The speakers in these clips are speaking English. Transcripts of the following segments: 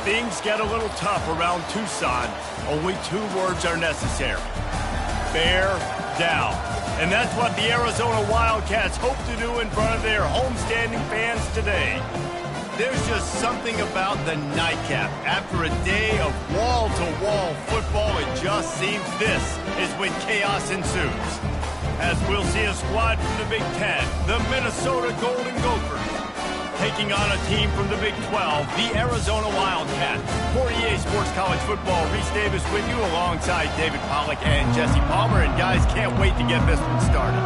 things get a little tough around Tucson, only 2 words are necessary. Bear down. And that's what the Arizona Wildcats hope to do in front of their homestanding fans today. There's just something about the nightcap. After a day of wall-to-wall football, it just seems this is when chaos ensues. As we'll see a squad from the Big Ten, the Minnesota Golden Gophers, taking on a team from the Big 12, the Arizona Wildcats. For EA Sports College Football, Reese Davis with you alongside David Pollack and Jesse Palmer. And guys, can't wait to get this one started.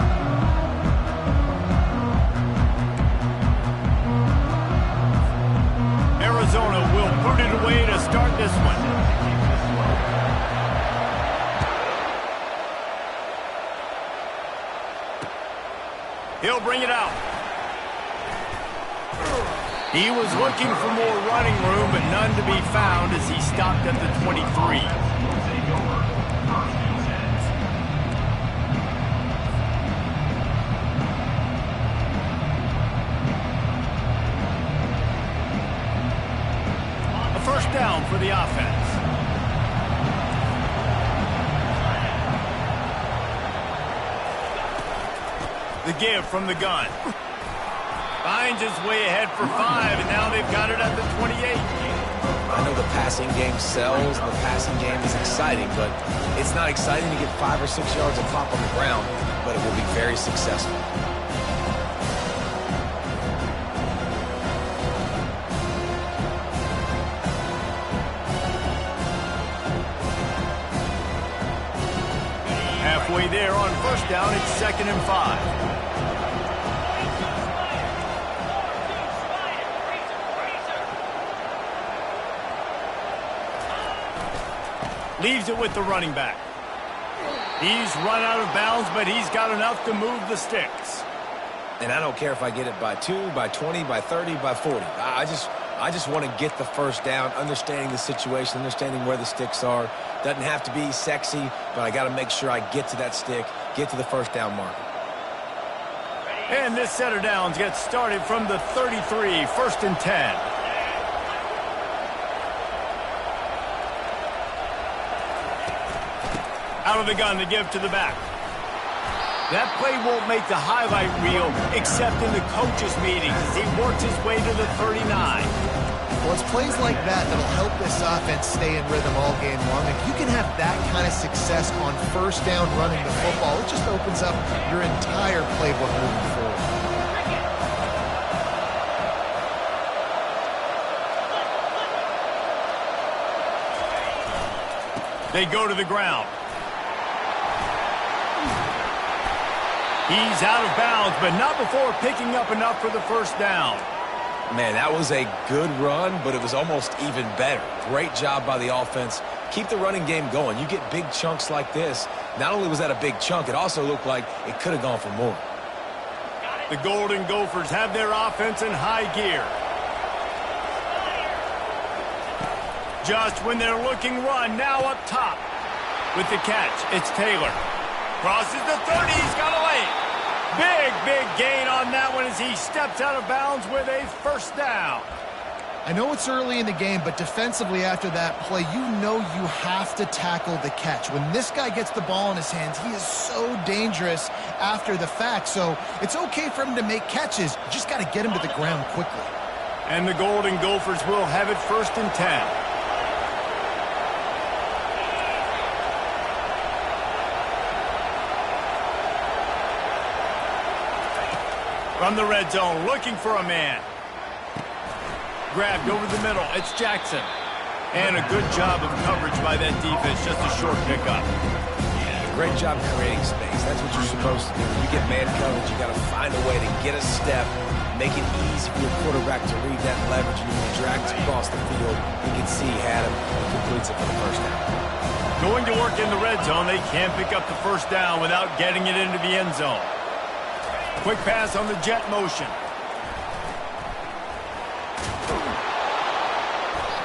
Arizona will put it away to start this one. He'll bring it out. He was looking for more running room, but none to be found as he stopped at the 23. A first down for the offense. The give from the gun. Finds his way ahead for 5, and now they've got it at the 28. I know the passing game sells, and the passing game is exciting, but it's not exciting to get 5 or 6 yards of pop on the ground, but it will be very successful. Halfway there on first down, it's 2nd and 5. Leaves it with the running back. He's run out of bounds, but he's got enough to move the sticks. And I don't care if I get it by 2, by 20, by 30, by 40. I just want to get the first down, understanding the situation, understanding where the sticks are. Doesn't have to be sexy, but I got to make sure I get to that stick, get to the first down marker. And this set of downs gets started from the 33, 1st and 10. Out of the gun to give to the back. That play won't make the highlight reel except in the coaches' meetings as he works his way to the 39. Well, it's plays like that that'll help this offense stay in rhythm all game long. If you can have that kind of success on first down running the football, it just opens up your entire playbook moving forward. They go to the ground. He's out of bounds, but not before picking up enough for the first down. Man, that was a good run, but it was almost even better. Great job by the offense. Keep the running game going. You get big chunks like this. Not only was that a big chunk, it also looked like it could have gone for more. The Golden Gophers have their offense in high gear. Just when they're looking run, now up top. With the catch, it's Taylor. Crosses the 30, he's got a lane. Big gain on that one as he steps out of bounds with a first down. I know it's early in the game, but defensively after that play, you know you have to tackle the catch. When this guy gets the ball in his hands, he is so dangerous after the fact. So it's okay for him to make catches. You just got to get him to the ground quickly. And the Golden Gophers will have it 1st and 10. From the red zone, looking for a man. Grabbed over the middle, it's Jackson. And a good job of coverage by that defense, just a short pickup. Great job creating space. That's what you're supposed to do. You get man coverage, you got to find a way to get a step, make it easy for your quarterback to read that leverage, and you can drag it across the field. You can see he had him, and completes it for the first down. Going to work in the red zone, they can't pick up the first down without getting it into the end zone. Quick pass on the jet motion.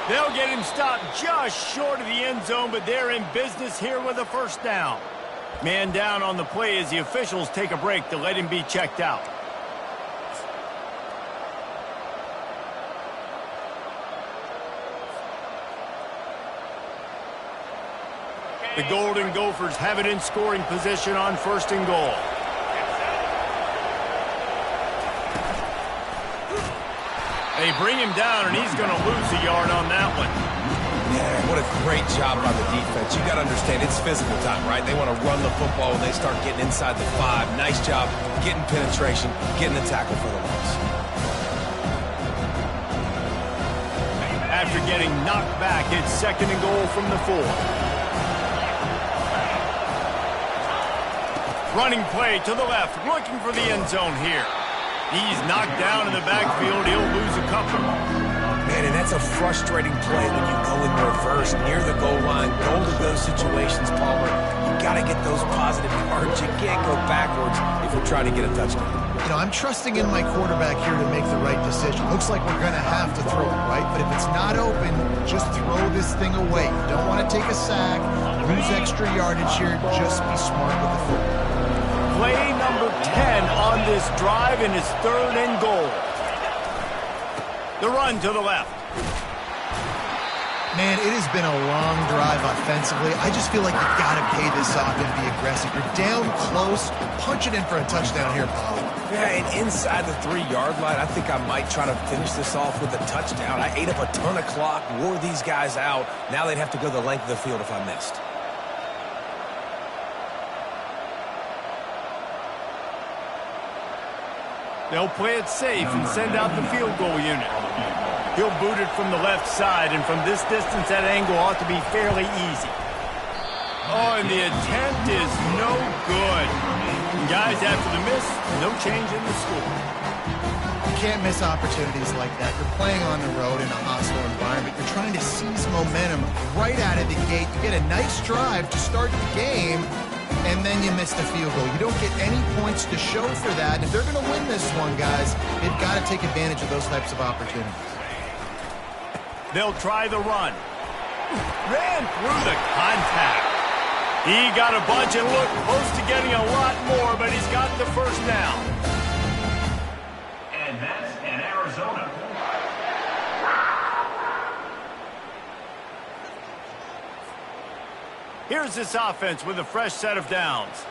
They'll get him stopped just short of the end zone, but they're in business here with a first down. Man down on the play as the officials take a break to let him be checked out. The Golden Gophers have it in scoring position on 1st and goal. They bring him down, and he's going to lose a yard on that one. Yeah, what a great job by the defense. You got to understand, it's physical time, right? They want to run the football when they start getting inside the 5. Nice job getting penetration, getting the tackle for the loss. After getting knocked back, it's 2nd and goal from the 4. Running play to the left, looking for the end zone here. He's knocked down in the backfield. He'll lose a couple. Man, and that's a frustrating play when you go in reverse near the goal line. Go to those situations, Palmer. You got to get those positive yards. You can't go backwards if you're trying to get a touchdown. You know, I'm trusting in my quarterback here to make the right decision. Looks like we're going to have to throw it, right? But if it's not open, just throw this thing away. You don't want to take a sack, lose extra yardage here. Just be smart with the football. Play number 10 on this drive, and it's 3rd and goal. The run to the left. Man, it has been a long drive offensively. I just feel like you've got to pay this off and be aggressive. You're down close. Punch it in for a touchdown here, Paul. Yeah, and inside the 3-yard line, I think I might try to finish this off with a touchdown. I ate up a ton of clock, wore these guys out. Now they'd have to go the length of the field if I missed. They'll play it safe and send out the field goal unit. He'll boot it from the left side, and from this distance, that angle ought to be fairly easy. Oh, and the attempt is no good. And guys, after the miss, no change in the score. You can't miss opportunities like that. You're playing on the road in a hostile environment. You're trying to seize momentum right out of the gate. You get a nice drive to start the game, and then you miss the field goal. You don't get any points to show for that. If they're going to win this one, guys, they've got to take advantage of those types of opportunities. They'll try the run. Ran through the contact. He got a bunch and looked close to getting a lot more, but he's got the 1st down. And that's in Arizona. Here's this offense with a fresh set of downs.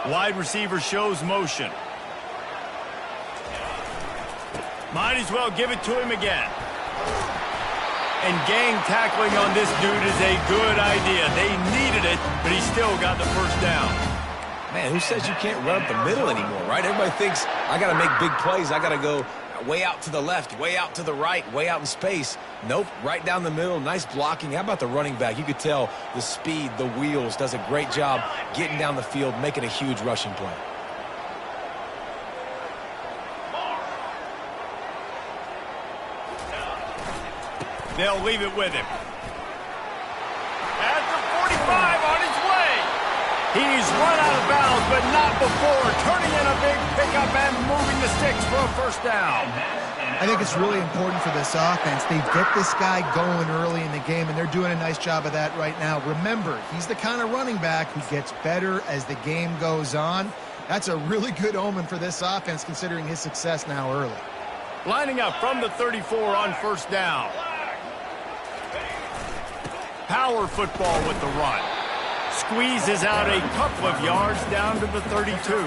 Wide receiver shows motion. Might as well give it to him again. And gang tackling on this dude is a good idea. They needed it, but he still got the 1st down. Man, who says you can't run up the middle anymore, right? Everybody thinks I got to make big plays. I got to go way out to the left, way out to the right, way out in space. Nope, right down the middle. Nice blocking. How about the running back? You could tell the speed, the wheels, does a great job getting down the field, making a huge rushing play. They'll leave it with him. At the 45 on his way. He's run out of bounds, but not before. Turning in a big pickup and moving the sticks for a 1st down. I think it's really important for this offense. They get this guy going early in the game, and they're doing a nice job of that right now. Remember, he's the kind of running back who gets better as the game goes on. That's a really good omen for this offense, considering his success now early. Lining up from the 34 on 1st down. Power football with the run. Squeezes out a couple of yards down to the 32. You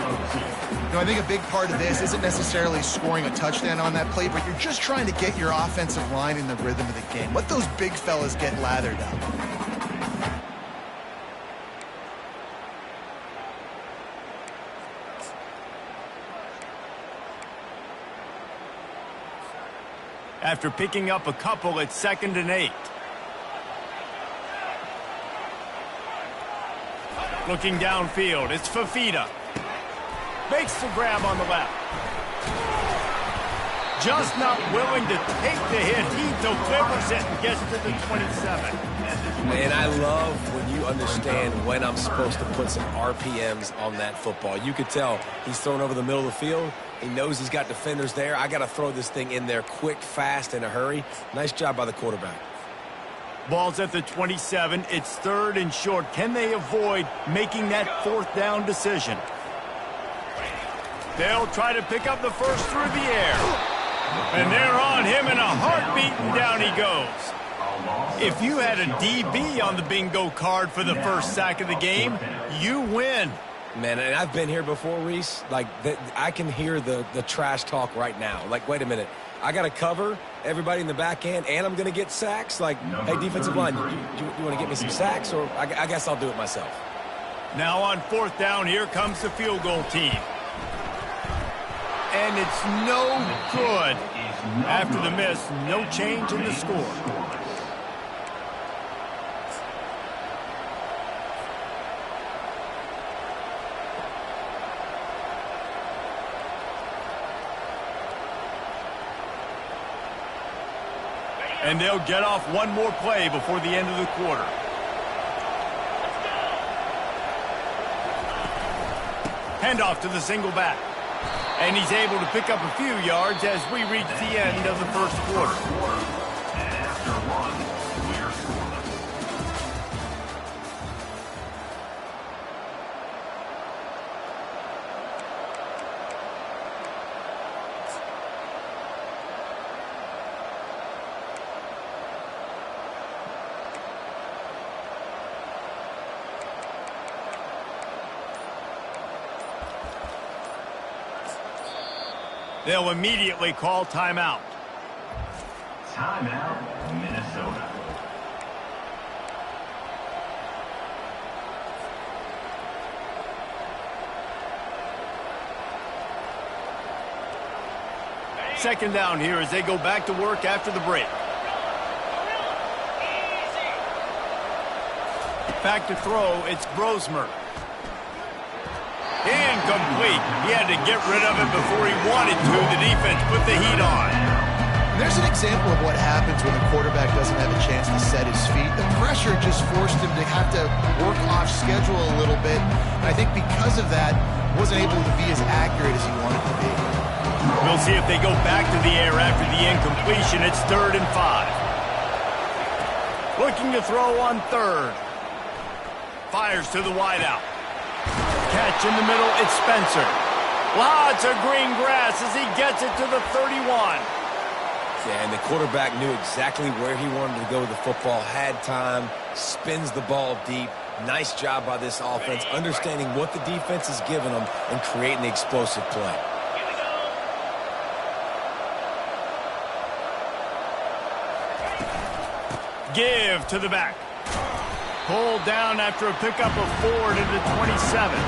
know, I think a big part of this isn't necessarily scoring a touchdown on that play, but you're just trying to get your offensive line in the rhythm of the game. Let those big fellas get lathered up. After picking up a couple, it's 2nd and 8. Looking downfield, it's Fafita. Makes the grab on the left. Just not willing to take the hit. He delivers it and gets to the 27. Man, I love when you understand when I'm supposed to put some RPMs on that football. You could tell he's thrown over the middle of the field. He knows he's got defenders there. I got to throw this thing in there quick, fast, in a hurry. Nice job by the quarterback. Ball's at the 27. It's 3rd and short. Can they avoid making that 4th down decision? They'll try to pick up the 1st through the air. And they're on him in a heart beating, down he goes. If you had a DB on the bingo card for the first sack of the game, you win. Man, and I've been here before, Reese. Like, I can hear the trash talk right now. Like, wait a minute. I got to cover everybody in the back end, and I'm going to get sacks? Like, hey, defensive line, you want to get me some sacks? Or I guess I'll do it myself. Now on 4th down, here comes the field goal team. And it's no good. After the miss, no change in the score. And they'll get off one more play before the end of the quarter. Handoff to the single back. And he's able to pick up a few yards as we reach the end of the first quarter. And after one, we're scoreless. They'll immediately call timeout. Timeout, Minnesota. Second down here as they go back to work after the break. Back to throw, it's Grosmer. Incomplete. He had to get rid of it before he wanted to. The defense put the heat on. There's an example of what happens when the quarterback doesn't have a chance to set his feet. The pressure just forced him to have to work off schedule a little bit. And I think because of that, wasn't able to be as accurate as he wanted to be. We'll see if they go back to the air after the incompletion. It's 3rd and 5. Looking to throw on 3rd. Fires to the wideout. Catch in the middle, it's Spencer. Lots of green grass as he gets it to the 31. Yeah, and the quarterback knew exactly where he wanted to go with the football, had time, spins the ball deep. Nice job by this offense, understanding what the defense is giving them and creating the explosive play. Give to the back. Pulled down after a pickup of 4 to the 27.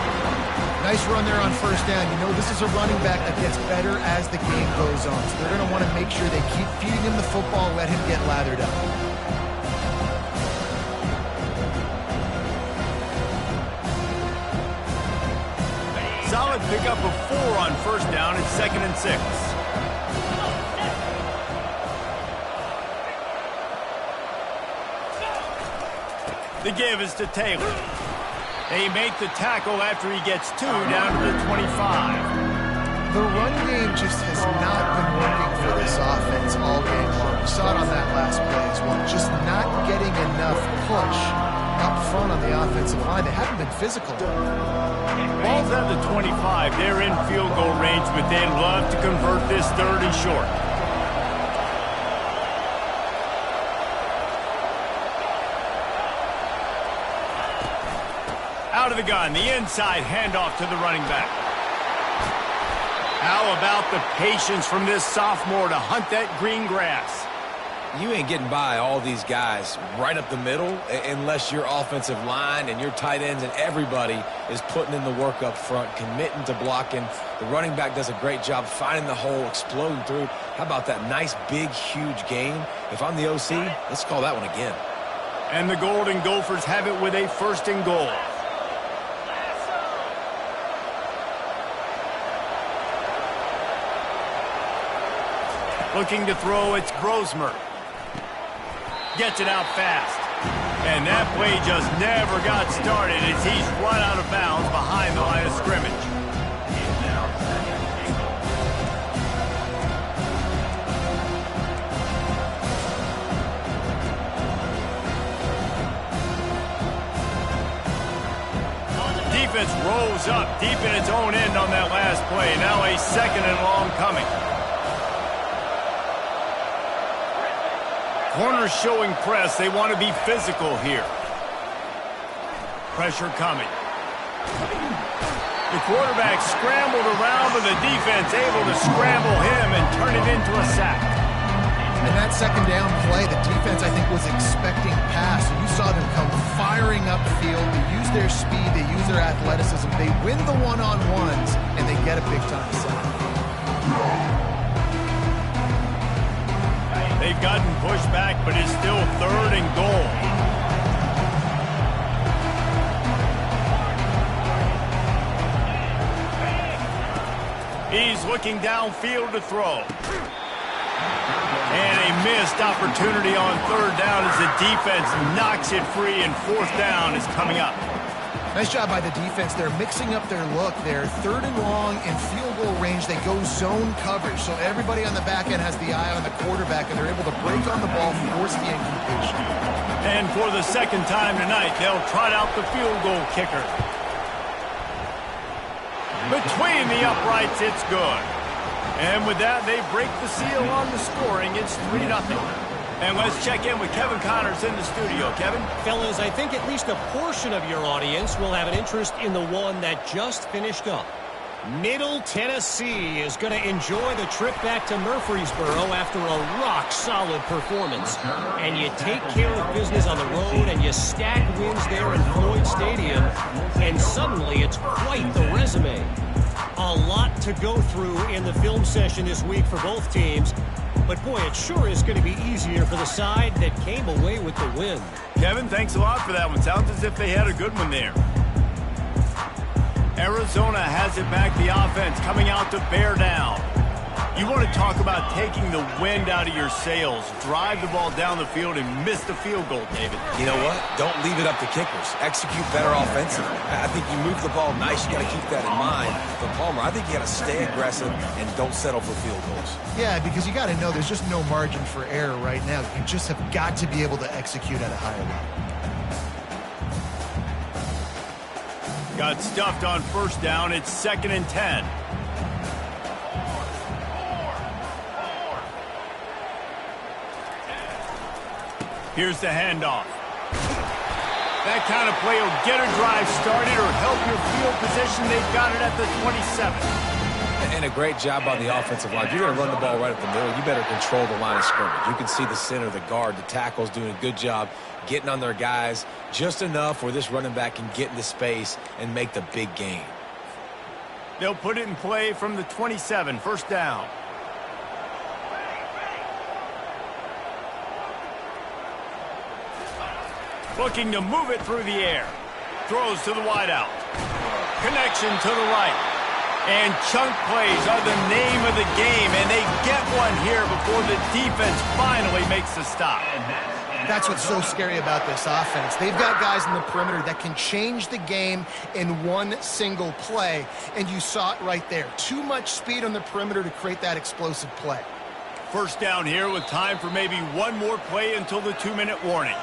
Nice run there on 1st down. You know, this is a running back that gets better as the game goes on. So they're going to want to make sure they keep feeding him the football and let him get lathered up. Solid pickup of 4 on 1st down. It's 2nd and 6. The give is to Taylor. They make the tackle after he gets 2 down to the 25. The run game just has not been working for this offense all game long. We saw it on that last play as well. Just not getting enough push up front on the offensive line. They haven't been physical. Ball's at the 25. They're in field goal range, but they'd love to convert this 3rd and short. Out of the gun, the inside handoff to the running back. How about the patience from this sophomore to hunt that green grass? You ain't getting by all these guys right up the middle unless your offensive line and your tight ends and everybody is putting in the work up front, committing to blocking. The running back does a great job finding the hole, exploding through. How about that nice, big, huge gain? If I'm the OC, let's call that one again. And the Golden Gophers have it with a 1st and goal. Looking to throw, it's Grosmer. Gets it out fast. And that play just never got started as he's run out of bounds behind the line of scrimmage. Defense rolls up deep in its own end on that last play. Now a 2nd and long coming. Corners showing press. They want to be physical here. Pressure coming. The quarterback scrambled around, but the defense able to scramble him and turn it into a sack. And that second down play, the defense, I think, was expecting pass. And you saw them come firing upfield. They use their speed. They use their athleticism. They win the one-on-ones, and they get a big-time sack. They've gotten pushed back, but it's still 3rd and goal. He's looking downfield to throw. And a missed opportunity on 3rd down as the defense knocks it free, and 4th down is coming up. Nice job by the defense. They're mixing up their look. They're 3rd and long in field goal range. They go zone coverage, so everybody on the back end has the eye on the quarterback, and they're able to break on the ball, force the incompletion. And for the 2nd time tonight, they'll trot out the field goal kicker. Between the uprights, it's good. And with that, they break the seal on the scoring. It's 3-0. And let's check in with Kevin Connors in the studio. Kevin? Fellas, I think at least a portion of your audience will have an interest in the one that just finished up. Middle Tennessee is going to enjoy the trip back to Murfreesboro after a rock-solid performance. And you take care of business on the road, and you stack wins there in Floyd Stadium, and suddenly it's quite the resume. A lot to go through in the film session this week for both teams. But, boy, it sure is going to be easier for the side that came away with the win. Kevin, thanks a lot for that one. Sounds as if they had a good one there. Arizona has it back, the offense coming out to bear down. You want to talk about taking the wind out of your sails. Drive the ball down the field and miss the field goal, David. You know what? Don't leave it up to kickers. Execute better offensively. I think you move the ball nice. You got to keep that in mind. But Palmer, I think you got to stay aggressive and don't settle for field goals. Yeah, because you got to know there's just no margin for error right now. You just have got to be able to execute at a higher level. Got stuffed on 1st down. It's 2nd and 10. Here's the handoff. That kind of play will get a drive started or help your field position. They've got it at the 27. And a great job by the offensive line. If you're going to run the ball right at the middle, you better control the line of scrimmage. You can see the center, the guard, the tackles doing a good job getting on their guys just enough where this running back can get into space and make the big gain. They'll put it in play from the 27, 1st down. Looking to move it through the air. Throws to the wideout. Connection to the right. And chunk plays are the name of the game, and they get one here before the defense finally makes the stop. That's what's so scary about this offense. They've got guys in the perimeter that can change the game in one single play, and you saw it right there. Too much speed on the perimeter to create that explosive play. 1st down here with time for maybe one more play until the 2-minute warning.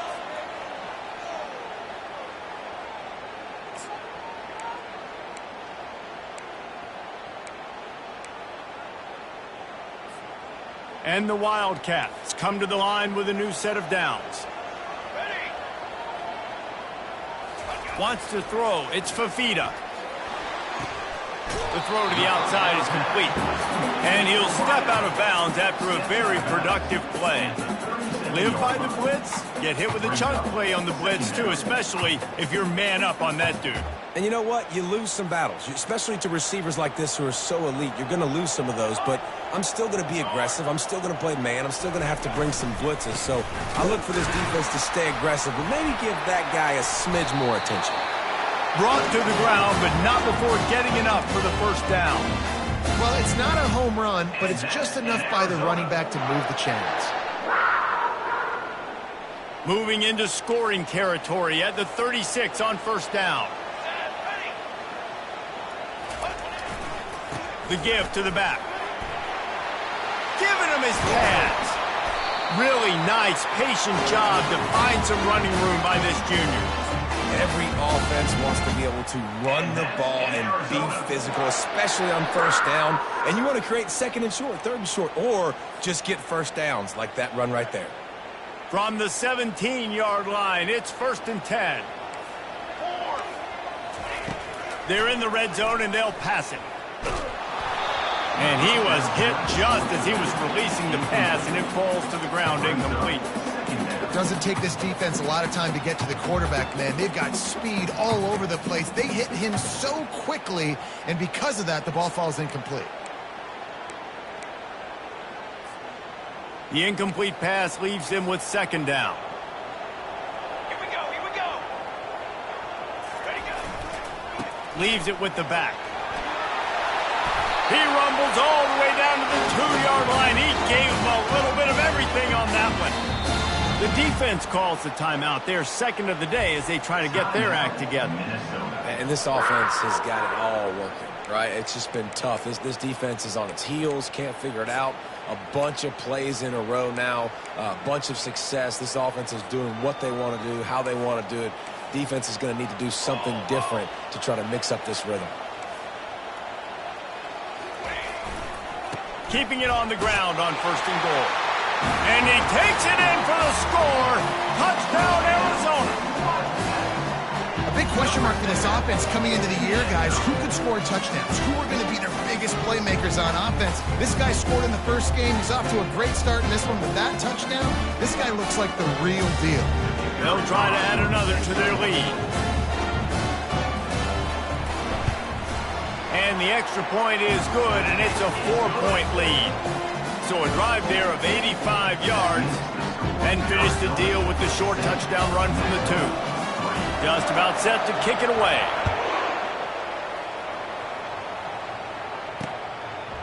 And the Wildcats come to the line with a new set of downs. Wants to throw. It's Fafita. The throw to the outside is complete. And he'll step out of bounds after a very productive play. Live by the blitz. Get hit with a chunk play on the blitz, too, especially if you're man up on that dude. And you know what? You lose some battles, especially to receivers like this who are so elite. You're going to lose some of those, but I'm still going to be aggressive. I'm still going to play man. I'm still going to have to bring some blitzes. So I look for this defense to stay aggressive, but maybe give that guy a smidge more attention. Brought to the ground, but not before getting enough for the 1st down. Well, it's not a home run, but it's just enough by the running back to move the chains. Moving into scoring territory at the 36 on 1st down. The give to the back. Giving him his pads. Really nice, patient job to find some running room by this junior. Every offense wants to be able to run the ball and be physical, especially on 1st down. And you want to create 2nd and short, 3rd and short, or just get 1st downs like that run right there. From the 17-yard line, it's 1st and 10. They're in the red zone, and they'll pass it. And he was hit just as he was releasing the pass, and it falls to the ground incomplete. It doesn't take this defense a lot of time to get to the quarterback, man. They've got speed all over the place. They hit him so quickly, and because of that, the ball falls incomplete. The incomplete pass leaves him with 2nd down. Here we go. Ready, go. Leaves it with the back. He rumbles all the way down to the 2-yard line. He gave him a little bit of everything on that one. The defense calls the timeout. They're 2nd of the day as they try to get their act together. And this offense has got it all working, right? It's just been tough. This defense is on its heels, can't figure it out. A bunch of plays in a row now, a bunch of success. This offense is doing what they want to do, how they want to do it. Defense is going to need to do something different to try to mix up this rhythm. Keeping it on the ground on 1st and goal. And he takes it in for the score. Touchdown, Arizona. A big question mark for this offense coming into the year, guys. Who could score touchdowns? Who are going to be their biggest playmakers on offense? This guy scored in the first game. He's off to a great start in this one with that touchdown. This guy looks like the real deal. They'll try to add another to their lead. And the extra point is good, and it's a 4-point lead. So a drive there of 85 yards and finish the deal with the short touchdown run from the 2. Just about set to kick it away.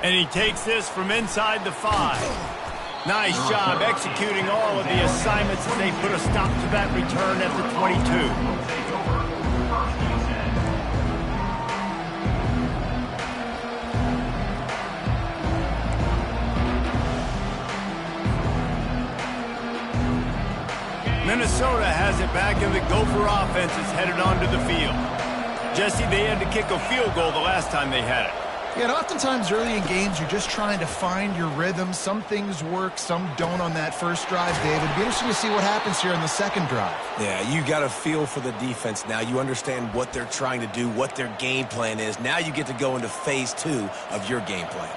And he takes this from inside the 5. Nice job executing all of the assignments as they put a stop to that return at the 22. Minnesota has it back, and the Gopher offense is headed onto the field. Jesse, they had to kick a field goal the last time they had it. Yeah, and oftentimes early in games, you're just trying to find your rhythm. Some things work, some don't on that first drive, David. It'd be interesting to see what happens here in the second drive. Yeah, you got to feel for the defense now. You understand what they're trying to do, what their game plan is. Now you get to go into phase 2 of your game plan.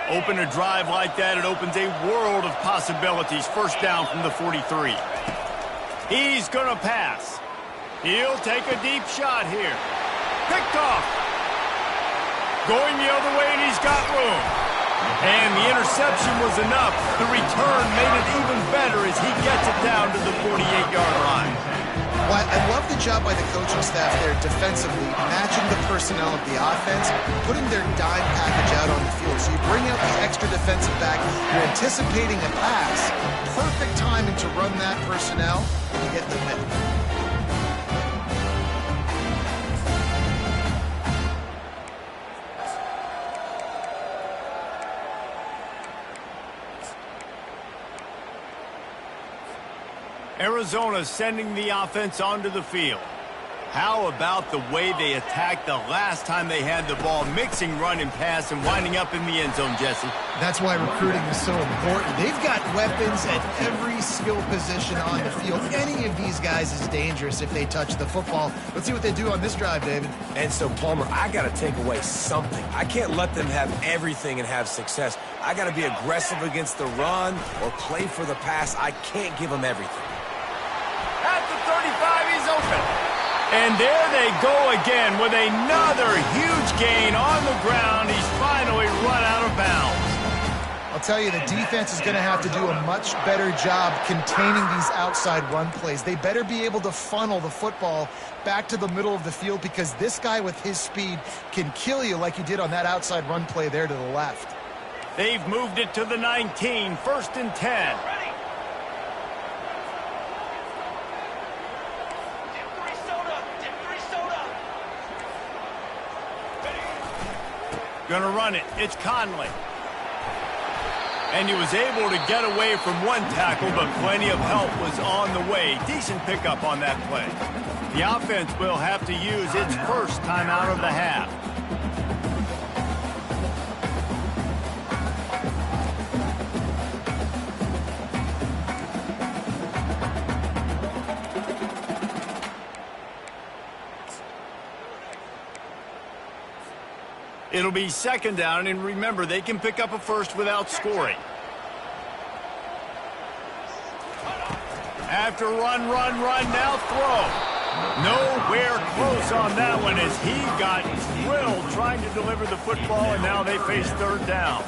Open a drive like that, it opens a world of possibilities. 1st down from the 43. He's going to pass. He'll take a deep shot here. Picked off. Going the other way, and he's got room. And the interception was enough. The return made it even better as he gets it down to the 48-yard line. Well, I love the job by the coaching staff there defensively, matching the personnel of the offense, putting their dime package out on the field. So you bring out the extra defensive back, you're anticipating a pass, perfect timing to run that personnel, and you get the win. Arizona sending the offense onto the field. How about the way they attacked the last time they had the ball, mixing run and pass and winding up in the end zone, Jesse? That's why recruiting is so important. They've got weapons at every skill position on the field. Any of these guys is dangerous if they touch the football. Let's see what they do on this drive, David. And so, Palmer, I got to take away something. I can't let them have everything and have success. I got to be aggressive against the run or play for the pass. I can't give them everything. At the 35, he's open. And there they go again with another huge gain on the ground. He's finally run out of bounds. I'll tell you, the defense is going to have to do a much better job containing these outside run plays. They better be able to funnel the football back to the middle of the field, because this guy with his speed can kill you like he did on that outside run play there to the left. They've moved it to the 19, 1st and 10. Gonna run it. It's Conley. And he was able to get away from one tackle, but plenty of help was on the way. Decent pickup on that play. The offense will have to use its first timeout of the half. It'll be second down, and remember, they can pick up a first without scoring. After run, now throw. Nowhere close on that one as he got drilled trying to deliver the football, and now they face third down.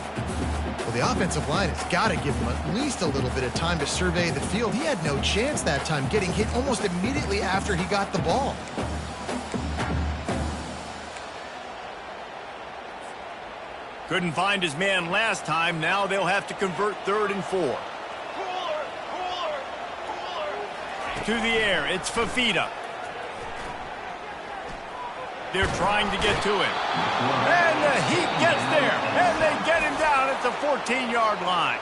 Well, the offensive line has got to give him at least a little bit of time to survey the field. He had no chance that time, getting hit almost immediately after he got the ball. Couldn't find his man last time. Now they'll have to convert 3rd and 4. To the air, it's Fafita. They're trying to get to it. And the Heat gets there, and they get him down at the 14-yard line.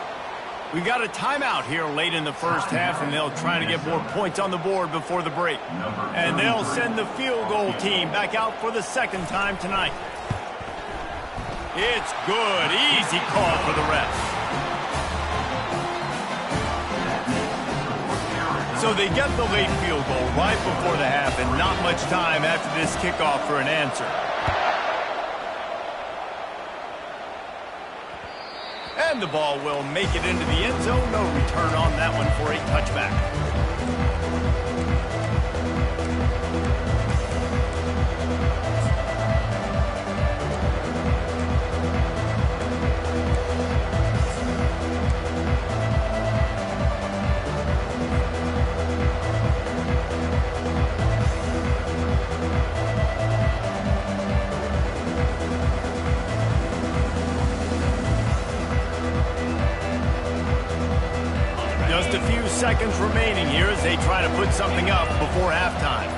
We got a timeout here late in the first half, and they'll try to get more points on the board before the break. And they'll send the field goal team back out for the second time tonight. It's good. Easy call for the refs. So they get the late field goal right before the half, and not much time after this kickoff for an answer. And the ball will make it into the end zone. No return on that one for a touchback. Just a few seconds remaining here as they try to put something up before halftime.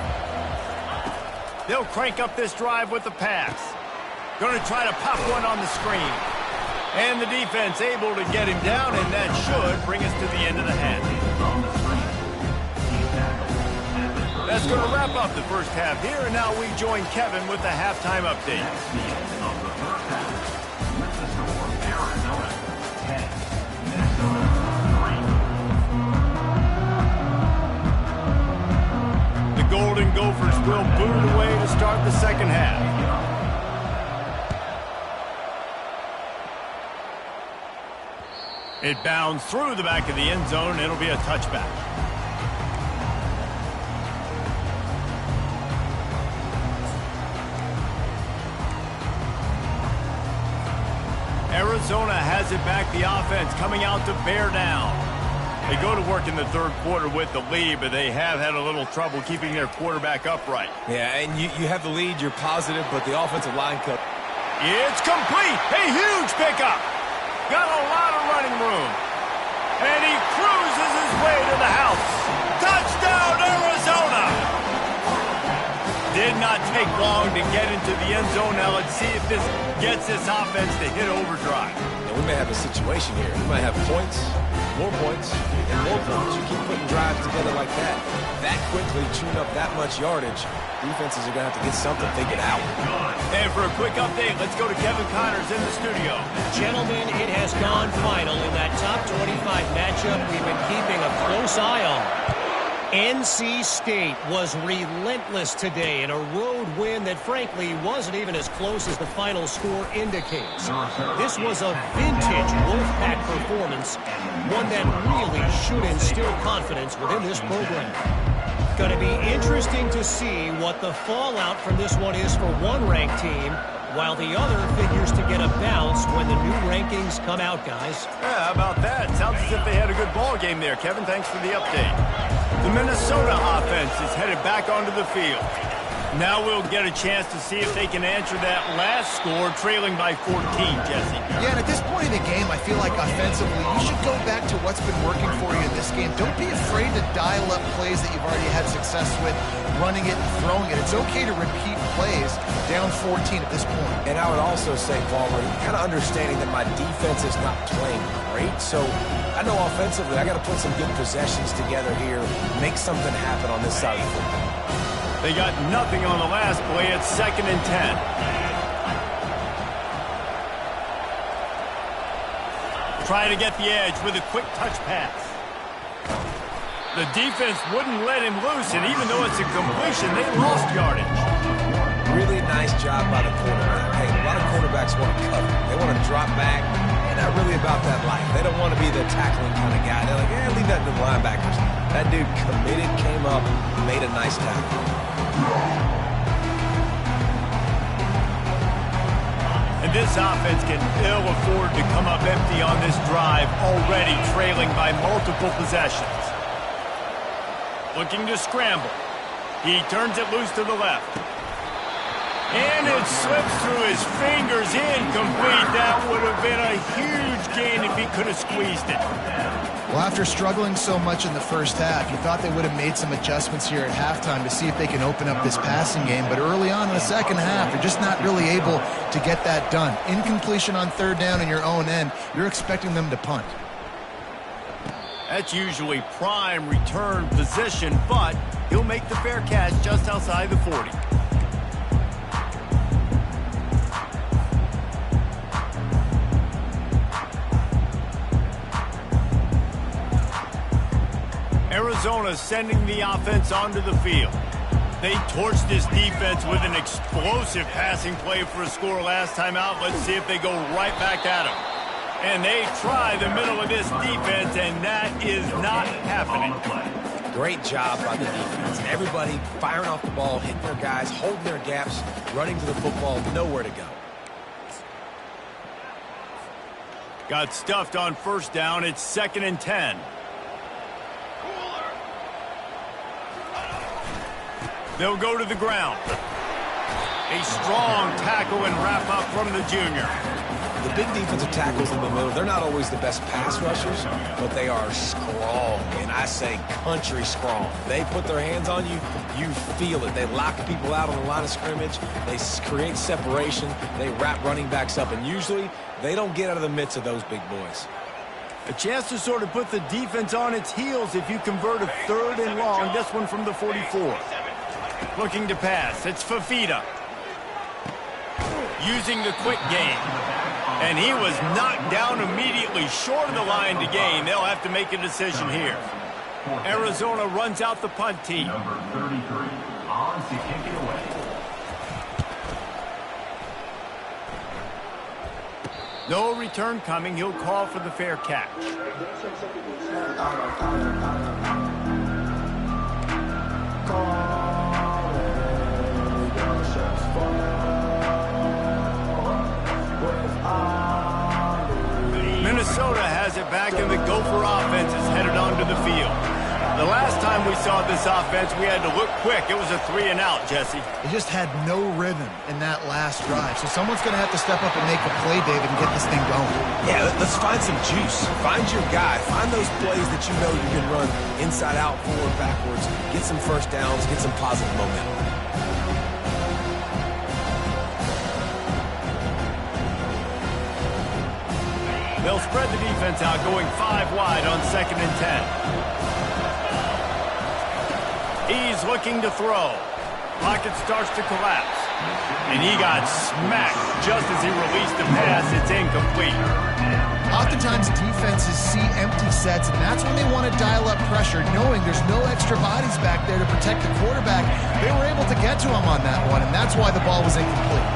They'll crank up this drive with the pass. Going to try to pop one on the screen. And the defense able to get him down, and that should bring us to the end of the half. That's going to wrap up the first half here, and now we join Kevin with the halftime update. Golden Gophers will boot it away to start the second half. It bounds through the back of the end zone. It'll be a touchback. Arizona has it back. The offense coming out to bear down. They go to work in the third quarter with the lead, but they have had a little trouble keeping their quarterback upright. Yeah, and you have the lead, you're positive, but the offensive line cut. It's complete. A huge pickup. Got a lot of running room. And he cruises his way to the house. Touchdown, Arizona! Did not take long to get into the end zone. Now let's see if this gets this offense to hit overdrive. Yeah, we may have a situation here. We might have points, more points, and more points. You keep putting drives together like that quickly, chewing up that much yardage, defenses are going to have to get something figured out. And for a quick update, let's go to Kevin Connors in the studio. Gentlemen, it has gone final in that top 25 matchup we've been keeping a close eye on. NC State was relentless today in a road win that, frankly, wasn't even as close as the final score indicates. This was a vintage Wolfpack performance, one that really should instill confidence within this program. Going to be interesting to see what the fallout from this one is for one ranked team, while the other figures to get a bounce when the new rankings come out, guys. Yeah, how about that? Sounds as if they had a good ball game there, Kevin. Thanks for the update. The Minnesota offense is headed back onto the field. Now we'll get a chance to see if they can answer that last score, trailing by 14, Jesse. Yeah, and at this point in the game, I feel like offensively, you should go back to what's been working for you in this game. Don't be afraid to dial up plays that you've already had success with, running it and throwing it. It's okay to repeat plays down 14 at this point. And I would also say, Palmer, kind of understanding that my defense is not playing great, so I know offensively I got to put some good possessions together here, make something happen on this side of the football. They got nothing on the last play. It's 2nd and 10. trying to get the edge with a quick touch pass. The defense wouldn't let him loose, and even though it's a completion, they lost yardage. Really nice job by the quarterback. Hey, a lot of quarterbacks want to cover. They want to drop back. They're not really about that life. They don't want to be the tackling kind of guy. They're like, leave that to the linebackers. That dude committed, came up, made a nice tackle. And this offense can ill afford to come up empty on this drive, already trailing by multiple possessions. Looking to scramble. He turns it loose to the left. And it slips through his fingers, incomplete. That would have been a huge gain if he could have squeezed it. Well, after struggling so much in the first half, you thought they would have made some adjustments here at halftime to see if they can open up this passing game. But early on in the second half, they're just not really able to get that done. Incompletion on third down in your own end, you're expecting them to punt. That's usually prime return position, but he'll make the fair catch just outside the 40. Arizona sending the offense onto the field. They torched this defense with an explosive passing play for a score last time out. Let's see if they go right back at them. And they try the middle of this defense, and that is not happening. Great job by the defense. Everybody firing off the ball, hitting their guys, holding their gaps, running to the football, nowhere to go. Got stuffed on first down. It's 2nd and 10. They'll go to the ground. A strong tackle and wrap up from the junior. The big defensive tackles in the middle, they're not always the best pass rushers, but they are strong, and I say country strong. They put their hands on you, you feel it. They lock people out on the line of scrimmage. They create separation. They wrap running backs up, and usually they don't get out of the midst of those big boys. A chance to sort of put the defense on its heels if you convert a 3rd and long. This one from the 44. Looking to pass. It's Fafita. Using the quick game. And he was knocked down immediately short of the line to gain. They'll have to make a decision here. Arizona runs out the punt team. Number 33 on to kick it away. No return coming. He'll call for the fair catch. Minnesota has it back, and the Gopher offense is headed onto the field. The last time we saw this offense, we had to look quick. It was a 3-and-out, Jesse. They just had no rhythm in that last drive. So someone's going to have to step up and make a play, David, and get this thing going. Yeah, let's find some juice. Find your guy. Find those plays that you know you can run inside out, forward, backwards. Get some first downs. Get some positive momentum. They'll spread the defense out, going 5 wide on 2nd and 10. He's looking to throw. Pocket starts to collapse. And he got smacked just as he released the pass. It's incomplete. Oftentimes defenses see empty sets, and that's when they want to dial up pressure, knowing there's no extra bodies back there to protect the quarterback. They were able to get to him on that one, and that's why the ball was incomplete.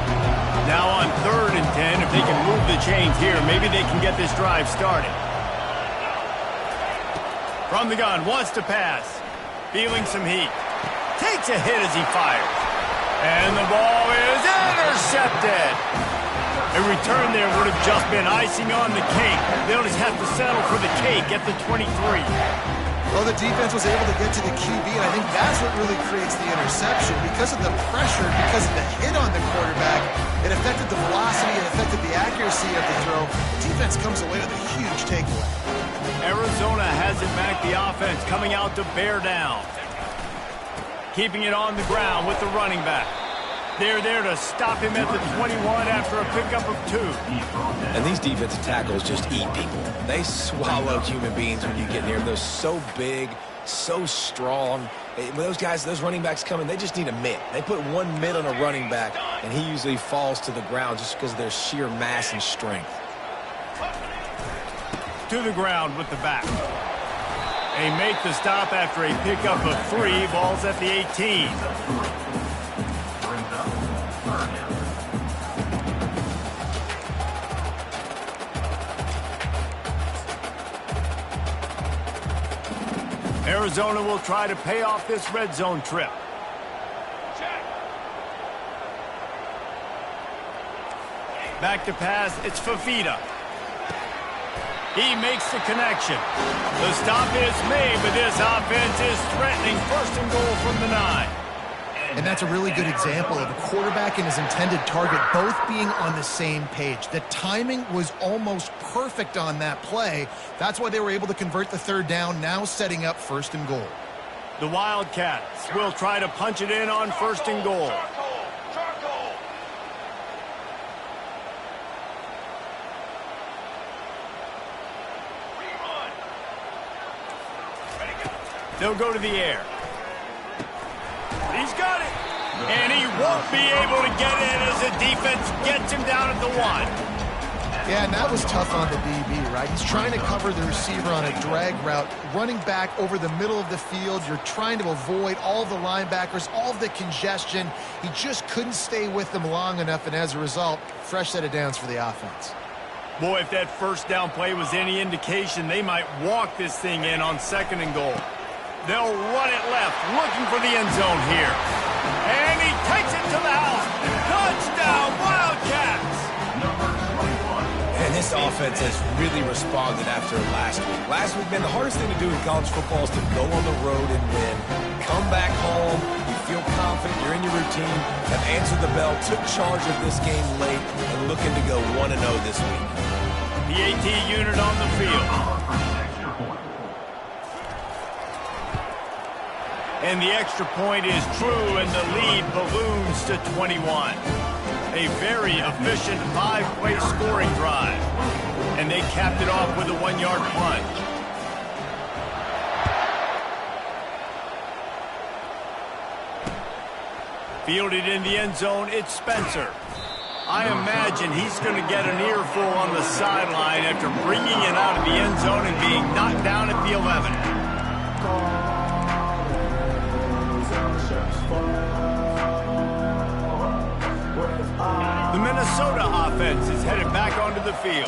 Now on 3rd and 10, if they can move the chains here, maybe they can get this drive started. From the gun, wants to pass. Feeling some heat. Takes a hit as he fires. And the ball is intercepted. A return there would have just been icing on the cake. They'll just have to settle for the cake at the 23. Well, the defense was able to get to the QB, and I think that's what really creates the interception. Because of the pressure, because of the hit on the quarterback, it affected the velocity, it affected the accuracy of the throw. The defense comes away with a huge takeaway. Arizona has it back, the offense coming out to bear down. Keeping it on the ground with the running back. They're there to stop him at the 21 after a pickup of 2. And these defensive tackles just eat people. They swallow human beings when you get near them. They're so big, so strong. When those guys, those running backs come in, they just need a mitt. They put one mitt on a running back, and he usually falls to the ground just because of their sheer mass and strength. to the ground with the back. They make the stop after a pickup of 3. Ball's at the 18. Arizona will try to pay off this red zone trip. Back to pass, it's Fafita. He makes the connection. The stop is made, but this offense is threatening 1st and goal from the 9. And that's a really good example of a quarterback and his intended target both being on the same page. The timing was almost perfect on that play. That's why they were able to convert the 3rd down, now setting up 1st and goal. The Wildcats will try to punch it in on 1st and goal. They'll go to the air. He's got it. And he won't be able to get in as the defense gets him down at the 1. Yeah, and that was tough on the DB, right? He's trying to cover the receiver on a drag route, running back over the middle of the field. You're trying to avoid all the linebackers, all of the congestion. He just couldn't stay with them long enough, and as a result, fresh set of downs for the offense. Boy, if that 1st down play was any indication, they might walk this thing in on 2nd and goal. They'll run it left, looking for the end zone here. And he takes it to the house. Touchdown, Wildcats! And this offense has really responded after last week. Last week, man, the hardest thing to do in college football is to go on the road and win. Come back home, you feel confident, you're in your routine, have answered the bell, took charge of this game late, and looking to go 1-0 this week. The AT unit on the field. And the extra point is true, and the lead balloons to 21. A very efficient 5-play scoring drive. And they capped it off with a 1-yard plunge. Fielded in the end zone, it's Spencer. I imagine he's going to get an earful on the sideline after bringing it out of the end zone and being knocked down at the 11. The Minnesota offense is headed back onto the field.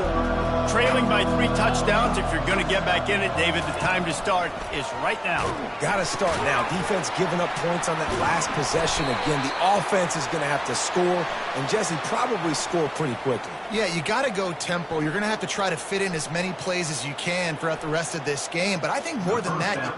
Trailing by 3 touchdowns. If you're going to get back in it, David, the time to start is right now. Got to start now. Defense giving up points on that last possession. Again, the offense is going to have to score, and Jesse probably score pretty quickly. Yeah, you got to go tempo. You're going to have to try to fit in as many plays as you can throughout the rest of this game. But I think more than that,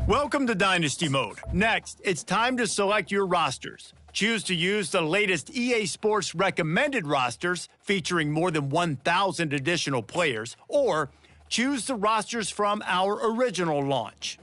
Welcome to Dynasty Mode. Next, it's time to select your rosters. Choose to use the latest EA Sports recommended rosters featuring more than 1,000 additional players, or choose the rosters from our original launch.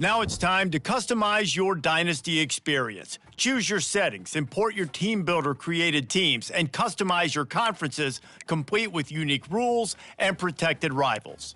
Now it's time to customize your Dynasty experience. Choose your settings, import your team builder created teams, and customize your conferences, complete with unique rules and protected rivals.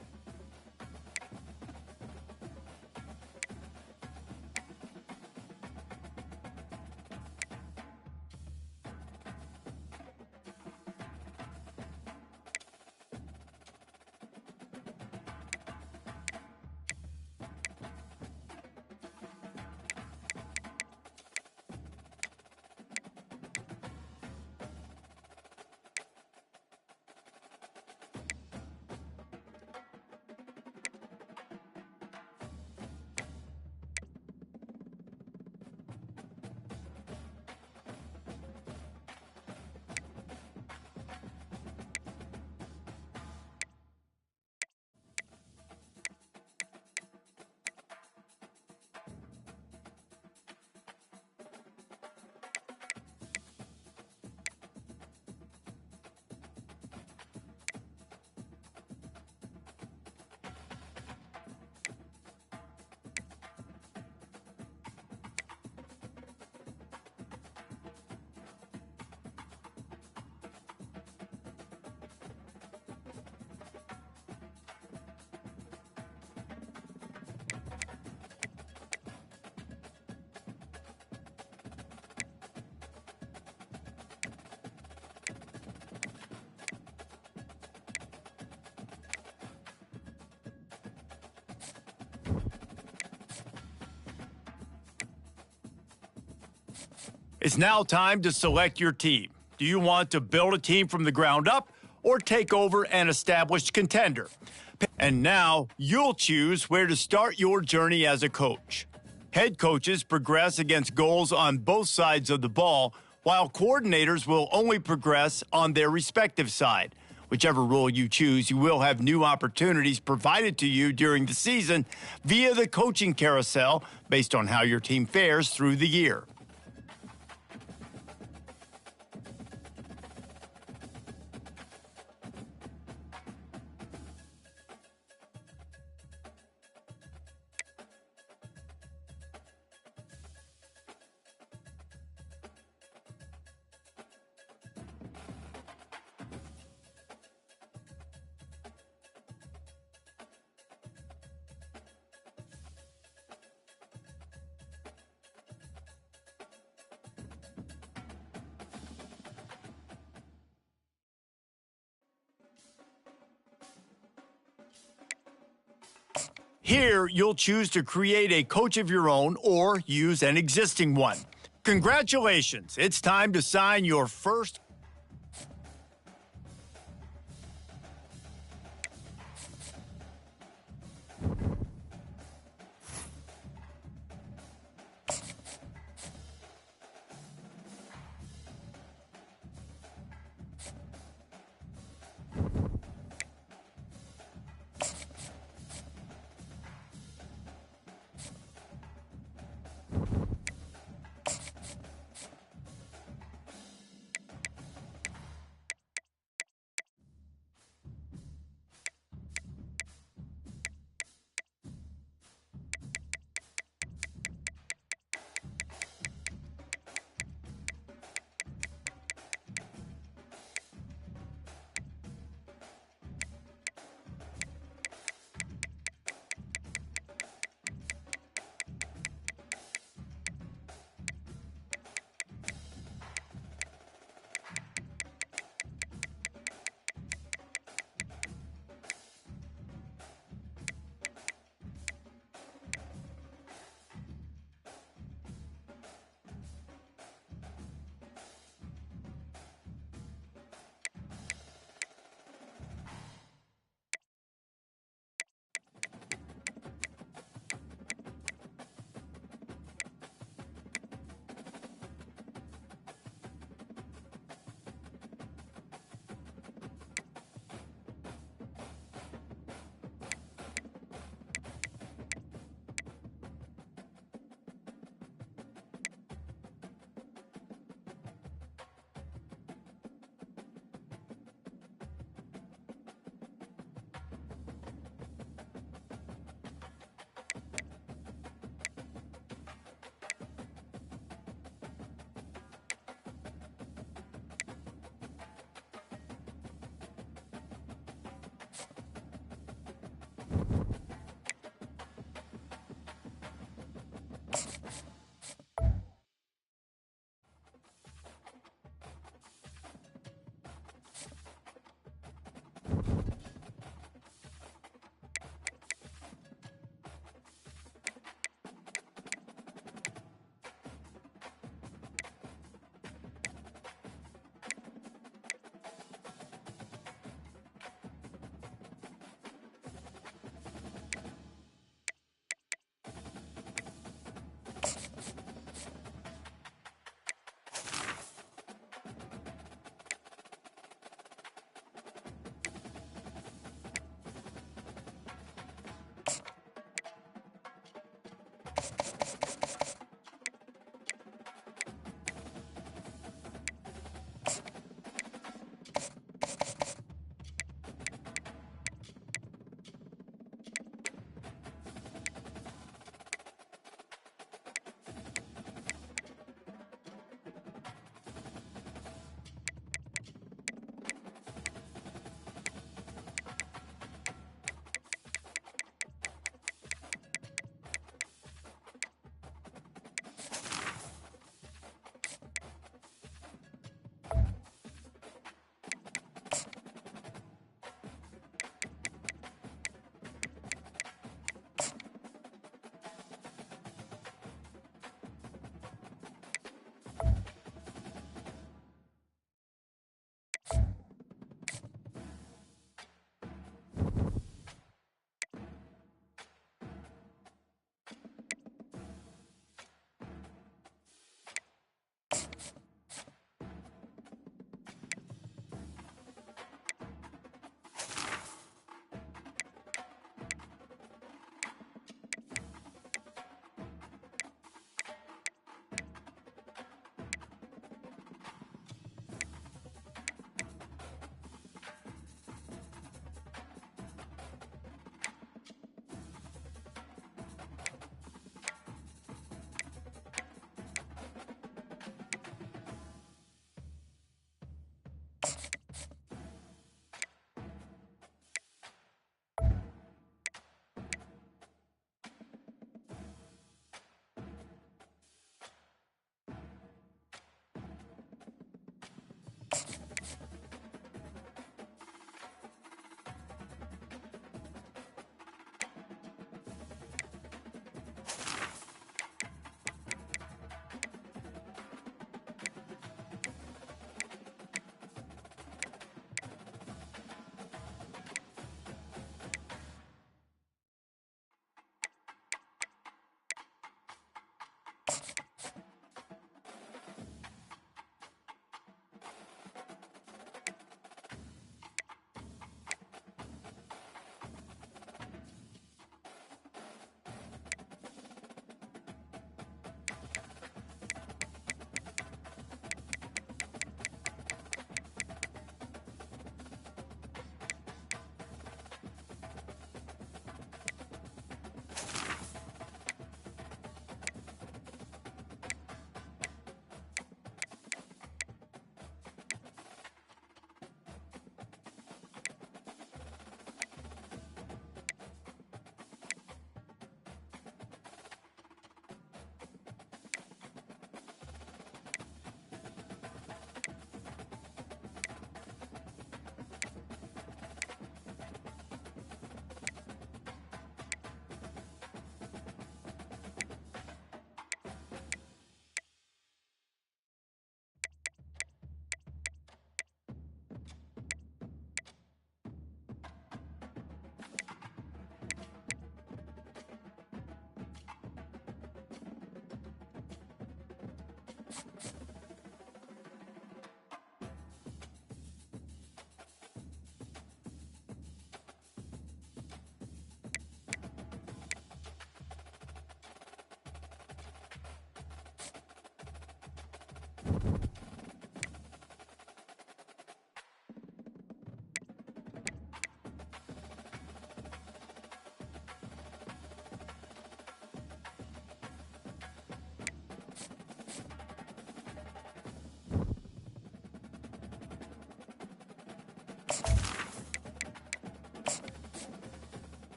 It's now time to select your team. Do you want to build a team from the ground up or take over an established contender? And now you'll choose where to start your journey as a coach. Head coaches progress against goals on both sides of the ball, while coordinators will only progress on their respective side. Whichever role you choose, you will have new opportunities provided to you during the season via the coaching carousel based on how your team fares through the year. Here, you'll choose to create a coach of your own or use an existing one. Congratulations, it's time to sign your first